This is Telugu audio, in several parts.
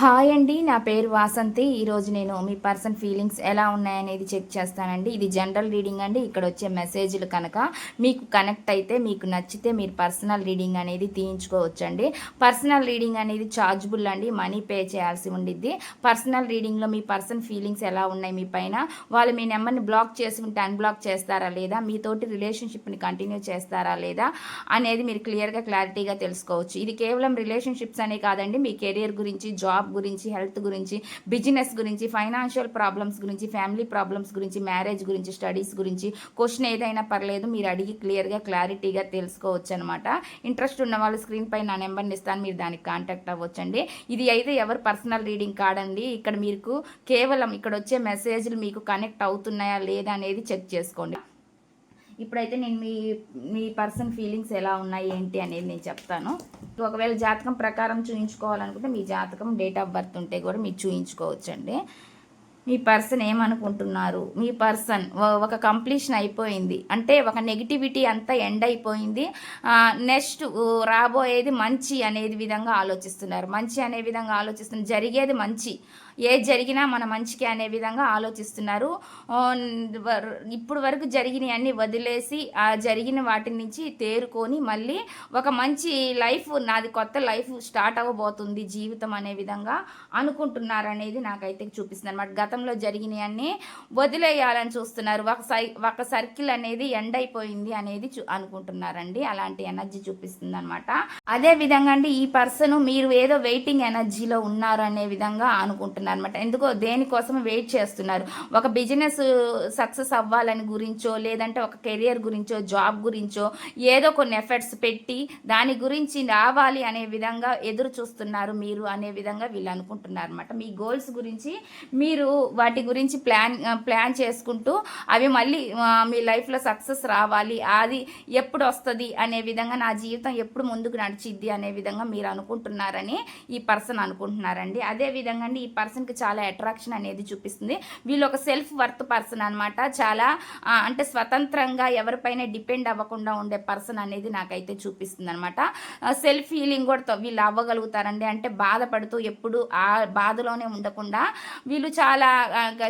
హాయ్ అండి, నా పేరు వాసంతి. ఈరోజు నేను మీ పర్సన్ ఫీలింగ్స్ ఎలా ఉన్నాయనేది చెక్ చేస్తానండి. ఇది జనరల్ రీడింగ్ అండి. ఇక్కడ వచ్చే మెసేజ్లు కనుక మీకు కనెక్ట్ అయితే, మీకు నచ్చితే మీరు పర్సనల్ రీడింగ్ అనేది తీయించుకోవచ్చండి. పర్సనల్ రీడింగ్ అనేది ఛార్జబుల్ అండి, మనీ పే చేయాల్సి ఉండిద్ది. పర్సనల్ రీడింగ్లో మీ పర్సన్ ఫీలింగ్స్ ఎలా ఉన్నాయి మీ పైన, వాళ్ళు మీ నెంబర్ని బ్లాక్ చేసి ఉంటే అన్బ్లాక్ చేస్తారా లేదా, మీతోటి రిలేషన్షిప్ని కంటిన్యూ చేస్తారా లేదా అనేది మీరు క్లారిటీగా తెలుసుకోవచ్చు. ఇది కేవలం రిలేషన్షిప్స్ అనే కాదండి, మీ కెరియర్ గురించి, జాబ్ గురించి, హెల్త్ గురించి, బిజినెస్ గురించి, ఫైనాన్షియల్ ప్రాబ్లమ్స్ గురించి, ఫ్యామిలీ ప్రాబ్లమ్స్ గురించి, మ్యారేజ్ గురించి, స్టడీస్ గురించి క్వశ్చన్ ఏదైనా పర్లేదు, మీరు అడిగి క్లారిటీగా తెలుసుకోవచ్చు అనమాట. ఇంట్రెస్ట్ ఉన్న వాళ్ళు స్క్రీన్ పై నా నెంబర్ని ఇస్తాను, మీరు దానికి కాంటాక్ట్ అవ్వచ్చండి. ఇది అయితే ఎవరు పర్సనల్ రీడింగ్ కాదండి. ఇక్కడ మీకు కేవలం ఇక్కడ వచ్చే మెసేజ్లు మీకు కనెక్ట్ అవుతున్నాయా లేదా అనేది చెక్ చేసుకోండి. ఇప్పుడైతే నేను మీ పర్సన్ ఫీలింగ్స్ ఎలా ఉన్నాయి ఏంటి అనేది నేను చెప్తాను. ఒకవేళ జాతకం ప్రకారం చూయించుకోవాలనుకుంటే మీ జాతకం డేట్ ఆఫ్ బర్త్ ఉంటే కూడా మీరు చూయించుకోవచ్చండి. మీ పర్సన్ ఏమనుకుంటున్నారు, మీ పర్సన్ ఒక కంప్లీషన్ అయిపోయింది అంటే ఒక నెగిటివిటీ అంతా ఎండ్ అయిపోయింది. నెక్స్ట్ రాబోయేది మంచి అనేది విధంగా ఆలోచిస్తున్నారు. మంచి అనే విధంగా ఆలోచిస్తున్నారు, జరిగేది మంచి, ఏది జరిగినా మన మంచికి అనే విధంగా ఆలోచిస్తున్నారు. ఇప్పుడు వరకు జరిగినవి అన్నీ వదిలేసి ఆ జరిగిన వాటి నుంచి తేరుకొని మళ్ళీ ఒక మంచి లైఫ్, నాది కొత్త లైఫ్ స్టార్ట్ అవ్వబోతుంది జీవితం అనే విధంగా అనుకుంటున్నారు అనేది నాకైతే చూపిస్తుంది అనమాట. గతంలో జరిగినవి అన్నీ వదిలేయాలని చూస్తున్నారు. ఒక సర్కిల్ అనేది ఎండ్ అయిపోయింది అనేది అనుకుంటున్నారండి. అలాంటి ఎనర్జీ చూపిస్తుంది అనమాట. అదే విధంగా అండి, ఈ పర్సన్ మీరు ఏదో వెయిటింగ్ ఎనర్జీలో ఉన్నారు అనే విధంగా అనుకుంటున్నారు అనమాట. ఎందుకో దేనికోసం వెయిట్ చేస్తున్నారు. ఒక బిజినెస్ సక్సెస్ అవ్వాలని గురించో, లేదంటే ఒక కెరియర్ గురించో, జాబ్ గురించో ఏదో కొన్ని ఎఫర్ట్స్ పెట్టి దాని గురించి రావాలి అనే విధంగా ఎదురు చూస్తున్నారు మీరు అనే విధంగా వీళ్ళు అనుకుంటున్నారు అనమాట. మీ గోల్స్ గురించి మీరు వాటి గురించి ప్లాన్ చేసుకుంటూ అవి మళ్ళీ మీ లైఫ్లో సక్సెస్ రావాలి, అది ఎప్పుడు వస్తుంది అనే విధంగా, నా జీవితం ఎప్పుడు ముందుకు నడిచిద్ది అనే విధంగా మీరు అనుకుంటున్నారని ఈ పర్సన్ అనుకుంటున్నారండి. అదే విధంగా అండి, ఈ పర్సన్కి చాలా అట్రాక్షన్ అనేది చూపిస్తుంది. వీళ్ళు ఒక సెల్ఫ్ వర్త్ పర్సన్ అనమాట. చాలా అంటే స్వతంత్రంగా ఎవరిపైన డిపెండ్ అవ్వకుండా ఉండే పర్సన్ అనేది నాకైతే చూపిస్తుంది అనమాట. సెల్ఫ్ హీలింగ్ కూడా వీళ్ళు అవ్వగలుగుతారండి. అంటే బాధపడుతూ ఎప్పుడు ఆ బాధలోనే ఉండకుండా వీళ్ళు చాలా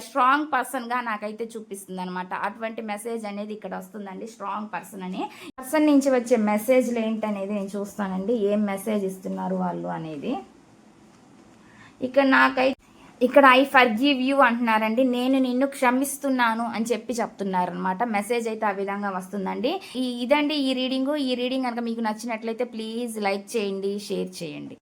స్ట్రాంగ్ పర్సన్గా నాకైతే చూపిస్తుంది అనమాట. అటువంటి మెసేజ్ అనేది ఇక్కడ వస్తుందండి, స్ట్రాంగ్ పర్సన్ అని. పర్సన్ నుంచి వచ్చే మెసేజ్లు ఏంటనేది నేను చూస్తానండి, ఏం మెసేజ్ ఇస్తున్నారు వాళ్ళు అనేది. ఇక్కడ ఐ ఫర్గివ్ యూ అంటున్నారండి. నేను నిన్ను క్షమిస్తున్నాను అని చెప్తున్నారనమాట. మెసేజ్ అయితే ఆ విధంగా వస్తుందండి. ఇదండి ఈ రీడింగ్ కనుక మీకు నచ్చినట్లయితే ప్లీజ్ లైక్ చేయండి, షేర్ చేయండి.